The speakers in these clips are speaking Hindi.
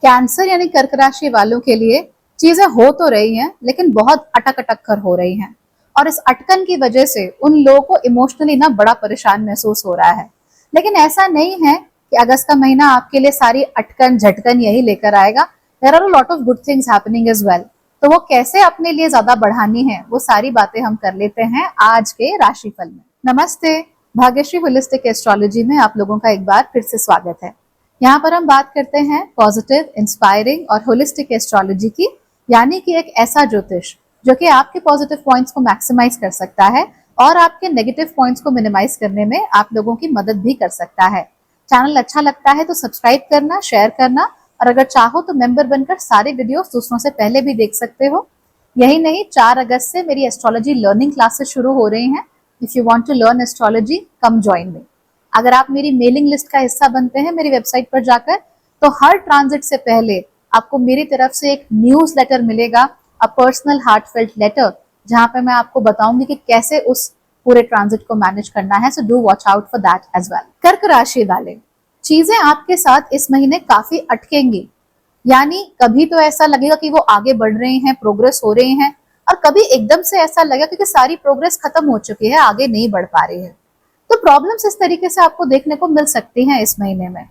कैंसर यानी कर्क राशि वालों के लिए चीजें हो तो रही हैं, लेकिन बहुत अटक अटक कर हो रही हैं। और इस अटकन की वजह से उन लोगों को इमोशनली ना बड़ा परेशान महसूस हो रहा है। लेकिन ऐसा नहीं है कि अगस्त का महीना आपके लिए सारी अटकन झटकन यही लेकर आएगा। There are a lot of good things happening as well. तो वो कैसे अपने लिए ज्यादा बढ़ानी है, वो सारी बातें हम कर लेते हैं आज के राशिफल में। नमस्ते, भाग्यश्री होलिस्टिक एस्ट्रोलॉजी में आप लोगों का एक बार फिर से स्वागत है। यहाँ पर हम बात करते हैं पॉजिटिव, इंस्पायरिंग और होलिस्टिक एस्ट्रोलॉजी की, यानी कि एक ऐसा ज्योतिष जो कि आपके पॉजिटिव पॉइंट्स को मैक्सिमाइज कर सकता है और आपके नेगेटिव पॉइंट्स को मिनिमाइज करने में आप लोगों की मदद भी कर सकता है। चैनल अच्छा लगता है तो सब्सक्राइब करना, शेयर करना, और अगर चाहो तो मेंबर बनकर सारे वीडियोस दूसरों से पहले भी देख सकते हो। यही नहीं, 4 अगस्त से मेरी एस्ट्रोलॉजी लर्निंग क्लासेस शुरू हो रही हैं। If you want to learn astrology, come join me. अगर आप मेरी मेलिंग लिस्ट का हिस्सा बनते हैं मेरी वेबसाइट पर जाकर, तो हर ट्रांजिट से पहले आपको मेरी तरफ से एक न्यूज लेटर मिलेगा, अ पर्सनल हार्टफेल्ट लेटर, जहां पे मैं आपको बताऊंगी कि कैसे उस पूरे ट्रांजिट को मैनेज करना है। So do watch out for that as well. कर्क राशि वाले, चीजें आपके साथ इस महीने काफी अटकेंगी। यानी कभी तो ऐसा लगेगा कि वो आगे बढ़ रहे हैं, प्रोग्रेस हो रही है, और कभी एकदम से ऐसा लगेगा क्योंकि सारी प्रोग्रेस खत्म हो चुकी है, आगे नहीं बढ़ पा रही है। तो प्रॉब्लम्स इस तरीके से आपको देखने को मिल सकती हैं इस महीने में।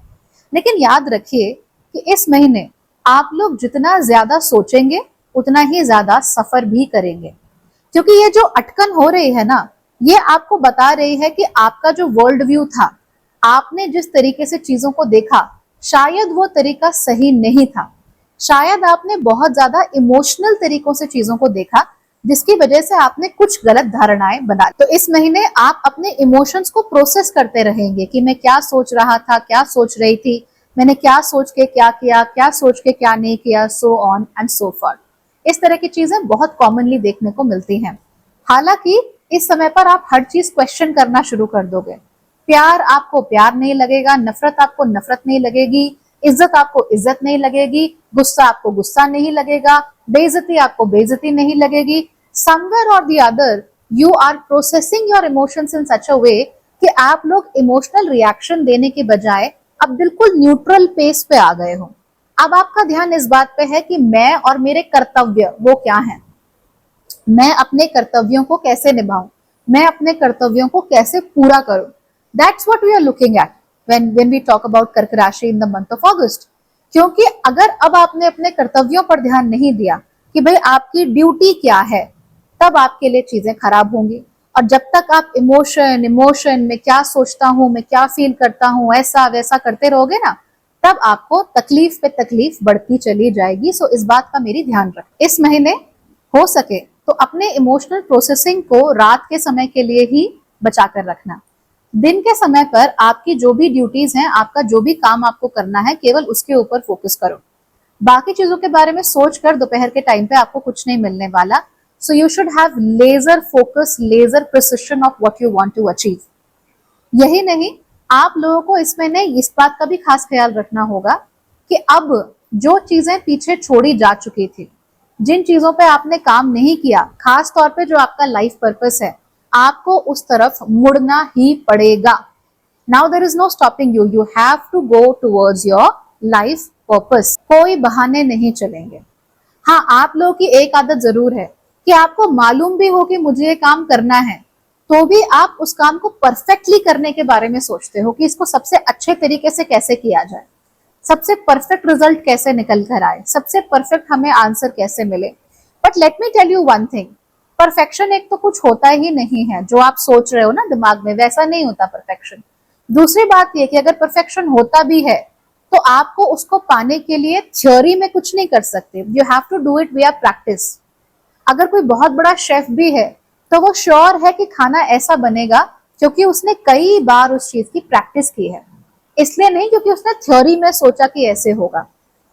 लेकिन याद रखिए कि इस महीने आप लोग जितना ज्यादा सोचेंगे उतना ही ज्यादा सफर भी करेंगे, क्योंकि ये जो अटकन हो रही है ना, ये आपको बता रही है कि आपका जो वर्ल्ड व्यू था, आपने जिस तरीके से चीजों को देखा, शायद वो तरीका सही नहीं था। शायद आपने बहुत ज्यादा इमोशनल तरीकों से चीजों को देखा, जिसकी वजह से आपने कुछ गलत धारणाएं बना। तो इस महीने आप अपने इमोशंस को प्रोसेस करते रहेंगे कि मैं क्या सोच रहा था, क्या सोच रही थी, मैंने क्या सोच के क्या किया, क्या सोच के क्या नहीं किया, so on and so for. इस तरह की चीजें बहुत कॉमनली देखने को मिलती हैं। हालांकि इस समय पर आप हर चीज क्वेश्चन करना शुरू कर दोगे। प्यार आपको प्यार नहीं लगेगा, नफरत आपको नफरत नहीं लगेगी, इज्जत आपको इज्जत नहीं लगेगी, गुस्सा आपको गुस्सा नहीं लगेगा, बेइज्जती आपको बेइज्जती नहीं लगेगी। समवेयर और the other you are processing your emotions in such a way कि आप लोग इमोशनल रिएक्शन देने के बजाय अब बिल्कुल न्यूट्रल पेस पे आ गए हो। अब आपका ध्यान इस बात पे है कि मैं और मेरे कर्तव्य वो क्या हैं, मैं अपने कर्तव्यों को कैसे निभाऊं, मैं अपने कर्तव्यों को कैसे पूरा करूं। That's what we are looking at when we talk about Kark rashi in the month of August. क्योंकि अगर अब आपने अपने कर्तव्यों पर ध्यान नहीं दिया कि भाई आपकी ड्यूटी क्या है, तब आपके लिए चीजें खराब होंगी। और जब तक आप इमोशन इमोशन में क्या सोचता हूं, मैं क्या फील करता हूं, ऐसा वैसा करते रहोगे ना, तब आपको तकलीफ पे तकलीफ बढ़ती चली जाएगी। सो इस बात का मेरी ध्यान रख। इस महीने हो सके तो अपने इमोशनल प्रोसेसिंग को रात के समय के लिए ही बचा कर रखना। दिन के समय पर आपकी जो भी ड्यूटीज हैं, आपका जो भी काम आपको करना है, केवल उसके ऊपर फोकस करो। बाकी चीजों के बारे में सोच कर दोपहर के टाइम पे आपको कुछ नहीं मिलने वाला। So you should have laser focus, laser precision of what you want to achieve. यही नहीं, आप लोगों को इसमें नहीं इस बात का भी खास ख्याल रखना होगा कि अब जो चीजें पीछे छोड़ी जा चुकी थी, जिन चीजों पे आपने काम नहीं किया, खास तौर पे जो आपका लाइफ पर्पस है, आपको उस तरफ मुड़ना ही पड़ेगा। Now there is no stopping you, you have to go towards your life purpose. कोई बहाने नहीं चलेंगे। हाँ, आप लोगों की एक आदत जरूर है कि आपको मालूम भी हो कि मुझे ये काम करना है, तो भी आप उस काम को परफेक्टली करने के बारे में सोचते हो कि इसको सबसे अच्छे तरीके से कैसे किया जाए, सबसे परफेक्ट रिजल्ट कैसे निकल कर आए, सबसे परफेक्ट हमें आंसर कैसे मिले। But let me tell you one thing, perfection एक तो कुछ होता ही नहीं है। जो आप सोच रहे हो ना दिमाग में, वैसा नहीं होता परफेक्शन। दूसरी बात यह कि अगर परफेक्शन होता भी है तो आपको उसको पाने के लिए थ्योरी में कुछ नहीं कर सकते। You have to do it via practice. अगर कोई बहुत बड़ा शेफ भी है तो वो श्योर है कि खाना ऐसा बनेगा क्योंकि उसने कई बार उस चीज की प्रैक्टिस की है, इसलिए नहीं क्योंकि उसने थ्योरी में सोचा कि ऐसे होगा।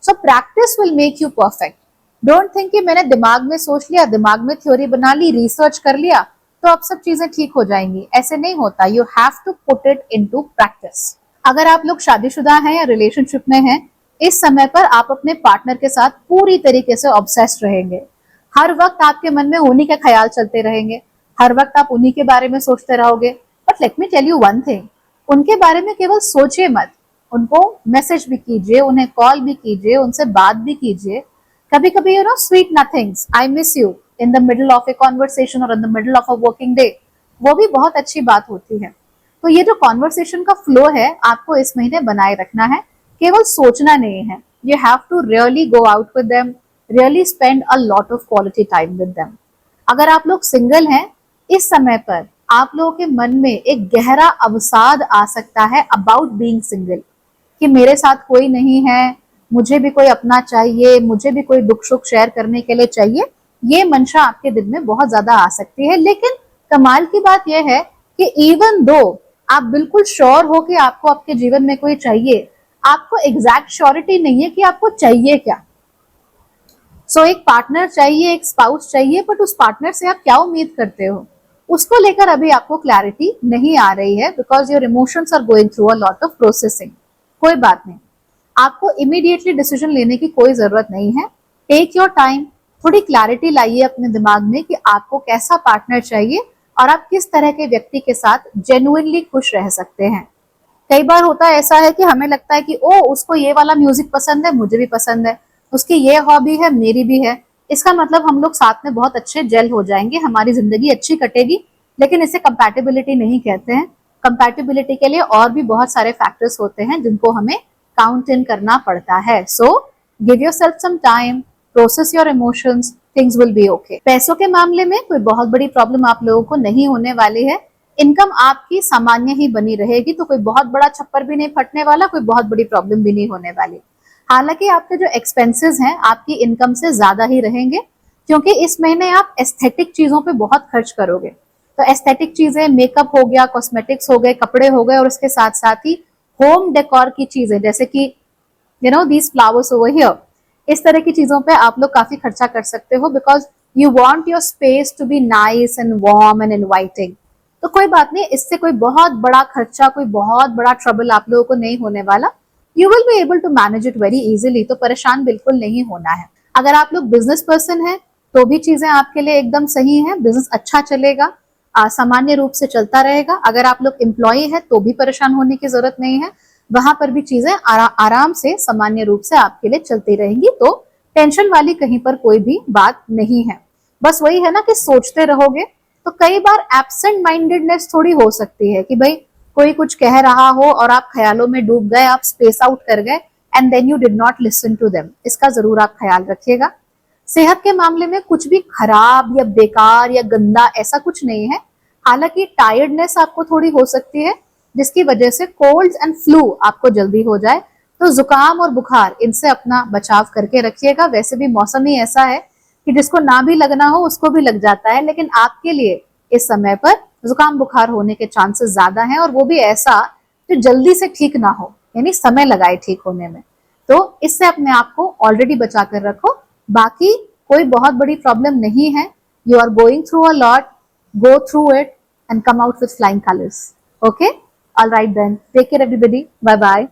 So practice will make you perfect. Don't think कि मैंने दिमाग में सोच लिया, दिमाग में थ्योरी बना ली, रिसर्च कर लिया तो अब सब चीजें ठीक हो जाएंगी। ऐसे नहीं होता। You have to put it into practice. अगर आप लोग शादीशुदा हैं या रिलेशनशिप में हैं, इस समय पर आप अपने पार्टनर के साथ पूरी तरीके से ऑब्सेस्ड रहेंगे। हर वक्त आपके मन में उन्हीं के ख्याल चलते रहेंगे, हर वक्त आप उन्हीं के बारे में सोचते रहोगे। But let me tell you one thing, उनके बारे में केवल सोचिए मत, उनको मैसेज भी कीजिए, उन्हें कॉल भी कीजिए, उनसे बात भी कीजिए। कभी कभी sweet nothings, I miss you in the middle of a conversation और in the middle of a working day, वो भी बहुत अच्छी बात होती है। तो ये जो कॉन्वर्सेशन का फ्लो है आपको इस महीने बनाए रखना है, केवल सोचना नहीं है। You have to really go out with them, really spend a lot of quality time with them. अगर आप लोग सिंगल हैं, इस समय पर आप लोगों के मन में एक गहरा अवसाद आ सकता है अबाउट बीइंग सिंगल, कि मेरे साथ कोई नहीं है, मुझे भी कोई अपना चाहिए, मुझे भी कोई दुख सुख शेयर करने के लिए चाहिए। ये मंशा आपके दिल में बहुत ज्यादा आ सकती है। लेकिन कमाल की बात यह है कि इवन दो आप बिल्कुल श्योर हो कि आपको आपके जीवन में कोई चाहिए, आपको एग्जैक्ट श्योरिटी नहीं है कि आपको चाहिए क्या। सो एक पार्टनर चाहिए, एक स्पाउस चाहिए, बट उस पार्टनर से आप क्या उम्मीद करते हो, उसको लेकर अभी आपको क्लैरिटी नहीं आ रही है, because your emotions are going through a lot of processing. कोई बात नहीं, आपको इमीडिएटली डिसीजन लेने की कोई जरूरत नहीं है। टेक योर टाइम, थोड़ी क्लैरिटी लाइए अपने दिमाग में कि आपको कैसा पार्टनर चाहिए और आप किस तरह के व्यक्ति के साथ जेन्युइनली खुश रह सकते हैं। कई बार होता है ऐसा है कि हमें लगता है कि ओ उसको ये वाला म्यूजिक पसंद है, मुझे भी पसंद है, उसकी ये हॉबी है, मेरी भी है, इसका मतलब हम लोग साथ में बहुत अच्छे जेल हो जाएंगे, हमारी जिंदगी अच्छी कटेगी। लेकिन इसे कंपैटिबिलिटी नहीं कहते हैं। कंपैटिबिलिटी के लिए और भी बहुत सारे फैक्टर्स होते हैं जिनको हमें काउंट इन करना पड़ता है। So give yourself some time, process your emotions, things will be okay. पैसों के मामले में कोई बहुत बड़ी प्रॉब्लम आप लोगों को नहीं होने वाली है। इनकम आपकी सामान्य ही बनी रहेगी, तो कोई बहुत बड़ा छप्पर भी नहीं फटने वाला, कोई बहुत बड़ी प्रॉब्लम भी नहीं होने वाली। हालांकि आपके जो एक्सपेंसेस हैं आपकी इनकम से ज्यादा ही रहेंगे, क्योंकि इस महीने आप एस्थेटिक चीजों पे बहुत खर्च करोगे। तो एस्थेटिक चीजें, मेकअप हो गया, कॉस्मेटिक्स हो गए, कपड़े हो गए, और उसके साथ साथ ही होम डेकोर की चीजें, जैसे कि दीज फ्लावर्स ओवर हियर, इस तरह की चीजों पे आप लोग काफी खर्चा कर सकते हो, because you want your space to be nice and warm and inviting. तो कोई बात नहीं, इससे कोई बहुत बड़ा खर्चा, कोई बहुत बड़ा ट्रबल आप लोगों को नहीं होने वाला। You will be able to manage it very easily, तो परेशान बिल्कुल नहीं होना है। अगर आप लोग बिजनेस पर्सन हैं तो भी चीजें आपके लिए एकदम सही है, बिजनेस अच्छा चलेगा, सामान्य रूप से चलता रहेगा। अगर आप लोग एम्प्लॉय है तो भी परेशान होने की जरूरत नहीं है, वहां पर भी चीजें आराम से सामान्य रूप से आपके लिए चलती रहेंगी। तो टेंशन वाली कहीं पर कोई भी बात नहीं है। बस वही है ना कि सोचते रहोगे तो कई बार एब्सेंट माइंडेडनेस थोड़ी हो सकती है, कि भाई कोई कुछ कह रहा हो और आप ख्यालों में डूब गए, आप स्पेस आउट कर गए, and then you did not listen to them. इसका जरूर आप ख्याल रखिएगा। सेहत के मामले में कुछ भी खराब या बेकार या गंदा ऐसा कुछ नहीं है। हालांकि टायर्डनेस आपको थोड़ी हो सकती है, जिसकी वजह से कोल्ड एंड फ्लू आपको जल्दी हो जाए। तो जुकाम और बुखार, इनसे अपना बचाव करके रखिएगा। वैसे भी मौसम ही ऐसा है कि जिसको ना भी लगना हो उसको भी लग जाता है, लेकिन आपके लिए इस समय पर जुकाम बुखार होने के चांसेस ज्यादा हैं, और वो भी ऐसा जो जल्दी से ठीक ना हो, यानी समय लगाए ठीक होने में। तो इससे अपने आप को ऑलरेडी बचा कर रखो। बाकी कोई बहुत बड़ी प्रॉब्लम नहीं है। You are going through a lot, go through it and come out with flying colors. Okay? All right then. Take care everybody. Bye bye.